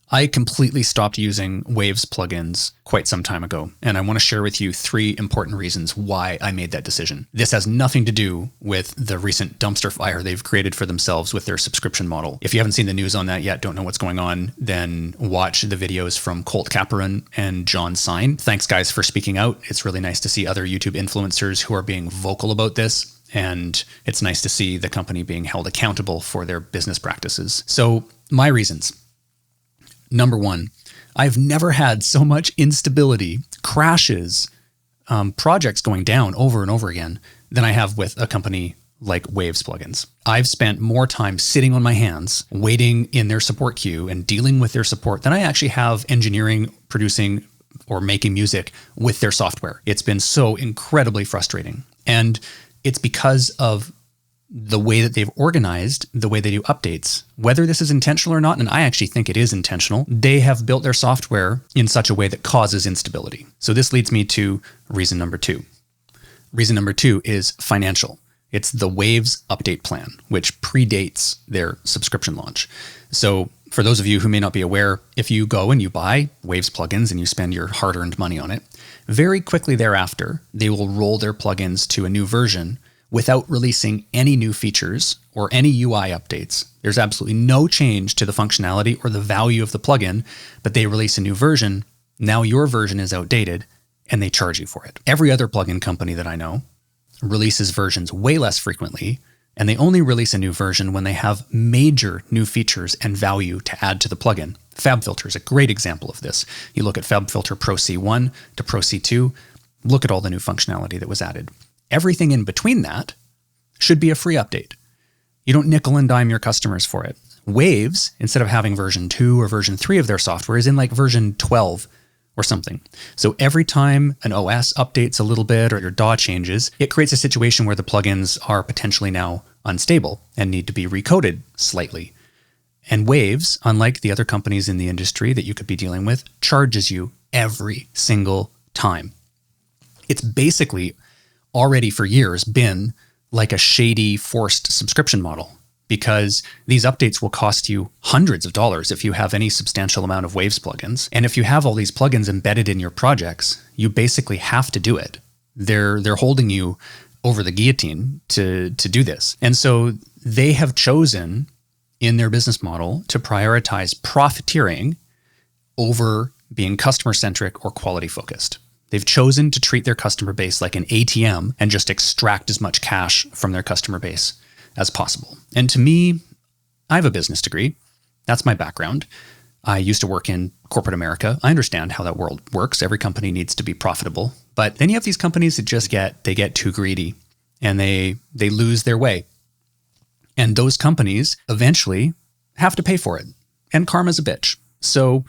I completely stopped using Waves plugins quite some time ago, and I want to share with you 3 important reasons why I made that decision. This has nothing to do with the recent dumpster fire they've created for themselves with their subscription model. If you haven't seen the news on that yet, don't know what's going on, then watch the videos from Colt Caperin and John Sine. Thanks, guys, for speaking out. It's really nice to see other YouTube influencers who are being vocal about this, and it's nice to see the company being held accountable for their business practices. So, my reasons. Number 1, I've never had so much instability, crashes, projects going down over and over again than I have with a company like Waves plugins. I've spent more time sitting on my hands, waiting in their support queue and dealing with their support than I actually have engineering, producing, or making music with their software. It's been so incredibly frustrating. And it's because of the way that they've organized the way they do updates. Whether this is intentional or not, and I actually think it is intentional, they have built their software in such a way that causes instability. So this leads me to reason number 2. Reason number 2 is financial. It's the Waves update plan, which predates their subscription launch. So for those of you who may not be aware, if you go and you buy Waves plugins and you spend your hard-earned money on it, very quickly thereafter, they will roll their plugins to a new version without releasing any new features or any UI updates. There's absolutely no change to the functionality or the value of the plugin, but they release a new version. Now your version is outdated and they charge you for it. Every other plugin company that I know releases versions way less frequently, and they only release a new version when they have major new features and value to add to the plugin. FabFilter is a great example of this. You look at FabFilter Pro C1 to Pro C2, look at all the new functionality that was added. Everything in between that should be a free update. You don't nickel and dime your customers for it. Waves, instead of having version 2 or version 3 of their software, is in like version 12 or something. So every time an OS updates a little bit or your DAW changes, it creates a situation where the plugins are potentially now unstable and need to be recoded slightly. And Waves, unlike the other companies in the industry that you could be dealing with, charges you every single time. It's basically already for years been like a shady forced subscription model, because these updates will cost you hundreds of dollars if you have any substantial amount of Waves plugins. And if you have all these plugins embedded in your projects, you basically have to do it. They're holding you over the guillotine to do this. And so they have chosen in their business model to prioritize profiteering over being customer-centric or quality-focused. They've chosen to treat their customer base like an ATM and just extract as much cash from their customer base as possible. And to me, I have a business degree. That's my background. I used to work in corporate America. I understand how that world works. Every company needs to be profitable. But then you have these companies that just get too greedy and they lose their way. And those companies eventually have to pay for it. And karma's a bitch. So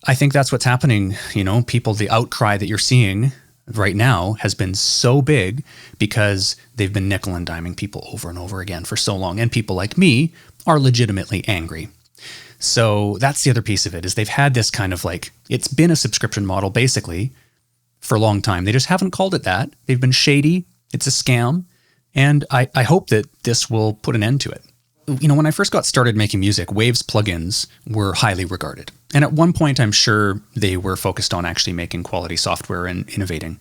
I think that's what's happening. You know, people, the outcry that you're seeing right now has been so big because they've been nickel and diming people over and over again for so long. And people like me are legitimately angry. So that's the other piece of it, is they've had this kind of like, it's been a subscription model basically for a long time. They just haven't called it that. They've been shady. It's a scam. And I hope that this will put an end to it. You know, when I first got started making music, Waves plugins were highly regarded. And at one point, I'm sure they were focused on actually making quality software and innovating.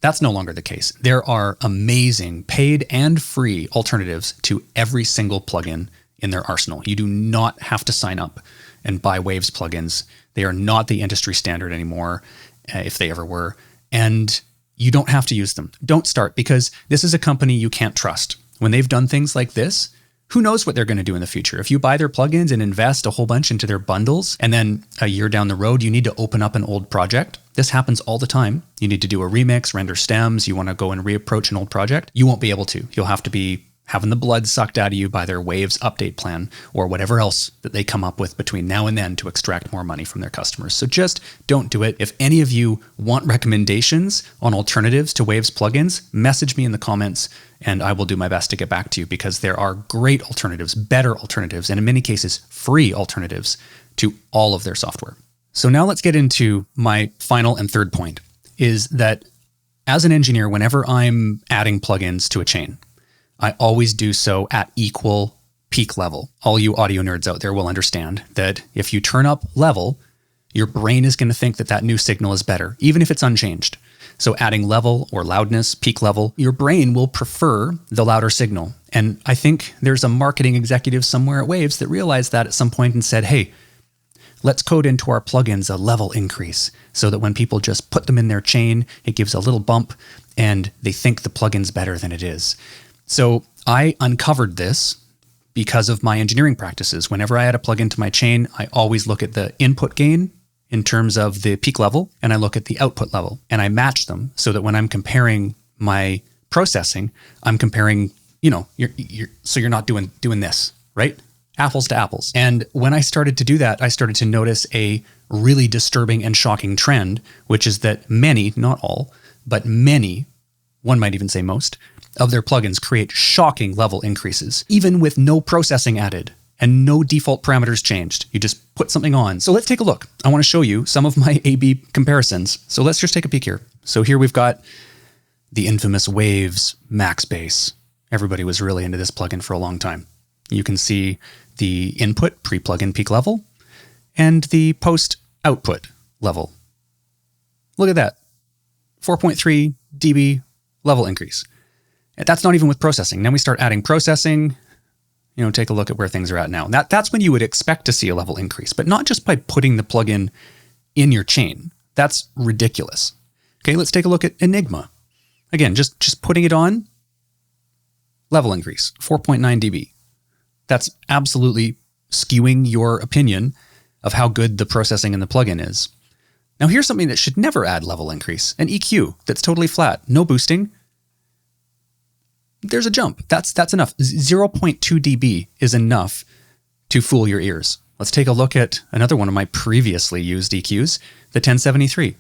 That's no longer the case. There are amazing paid and free alternatives to every single plugin in their arsenal. You do not have to sign up and buy Waves plugins. They are not the industry standard anymore, if they ever were. And you don't have to use them. Don't start, because this is a company you can't trust. When they've done things like this, who knows what they're going to do in the future? If you buy their plugins and invest a whole bunch into their bundles, and then a year down the road, you need to open up an old project. This happens all the time. You need to do a remix, render stems. You want to go and reapproach an old project. You won't be able to. You'll have to be having the blood sucked out of you by their Waves update plan or whatever else that they come up with between now and then to extract more money from their customers. So just don't do it. If any of you want recommendations on alternatives to Waves plugins, message me in the comments and I will do my best to get back to you, because there are great alternatives, better alternatives, and in many cases, free alternatives to all of their software. So now let's get into my final and third point, is that as an engineer, whenever I'm adding plugins to a chain, I always do so at equal peak level. All you audio nerds out there will understand that if you turn up level, your brain is going to think that that new signal is better, even if it's unchanged. So adding level or loudness, peak level, your brain will prefer the louder signal. And I think there's a marketing executive somewhere at Waves that realized that at some point and said, hey, let's code into our plugins a level increase so that when people just put them in their chain, it gives a little bump and they think the plugin's better than it is. So I uncovered this because of my engineering practices. Whenever I add a plugin to my chain, I always look at the input gain in terms of the peak level, and I look at the output level, and I match them so that when I'm comparing my processing, I'm comparing, so you're not doing this, right? Apples to apples. And when I started to do that, I started to notice a really disturbing and shocking trend, which is that many, not all, but many, one might even say most, of their plugins create shocking level increases, even with no processing added and no default parameters changed. You just put something on. So let's take a look. I want to show you some of my A/B comparisons. So let's just take a peek here. So here we've got the infamous Waves max bass. Everybody was really into this plugin for a long time. You can see the input pre-plugin peak level and the post-output level. Look at that. 4.3 dB level increase. That's not even with processing. Then we start adding processing. Take a look at where things are at now. That's when you would expect to see a level increase, but not just by putting the plugin in your chain. That's ridiculous. Okay, let's take a look at Enigma. Again, just putting it on, level increase, 4.9 dB. That's absolutely skewing your opinion of how good the processing in the plugin is. Now here's something that should never add level increase, an EQ that's totally flat, no boosting. There's a jump. That's enough. 0.2 dB is enough to fool your ears. Let's take a look at another one of my previously used EQs, the 1073.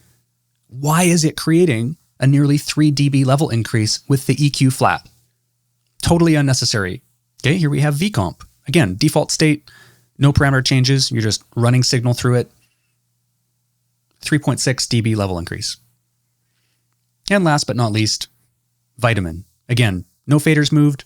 Why is it creating a nearly 3 dB level increase with the EQ flat? Totally unnecessary. Okay, here we have vcomp. Again, default state, no parameter changes. You're just running signal through it. 3.6 dB level increase. And last but not least, Vitamin. Again, no faders moved,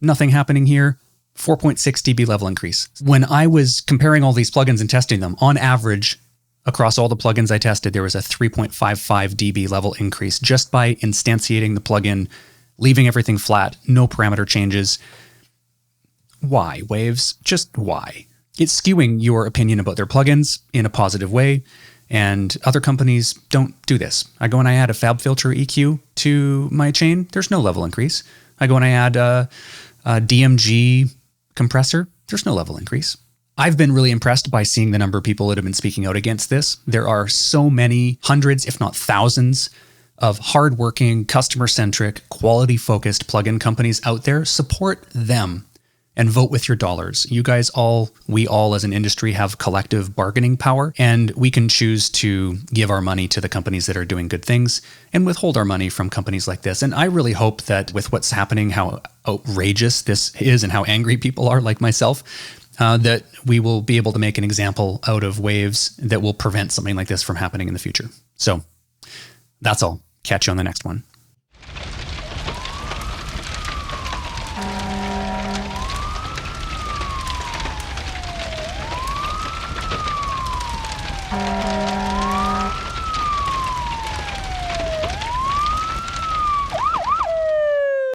nothing happening here, 4.6 dB level increase. When I was comparing all these plugins and testing them, on average, across all the plugins I tested, there was a 3.55 dB level increase just by instantiating the plugin, leaving everything flat, no parameter changes. Why, Waves? Just why? It's skewing your opinion about their plugins in a positive way, and other companies don't do this. I go and I add a FabFilter EQ to my chain, there's no level increase. I go and I add a DMG compressor, there's no level increase. I've been really impressed by seeing the number of people that have been speaking out against this. There are so many hundreds, if not thousands, of hardworking, customer-centric, quality-focused plugin companies out there. Support them and vote with your dollars. You guys we all as an industry have collective bargaining power, and we can choose to give our money to the companies that are doing good things and withhold our money from companies like this. And I really hope that with what's happening, how outrageous this is and how angry people are like myself, that we will be able to make an example out of Waves that will prevent something like this from happening in the future. So that's all. Catch you on the next one.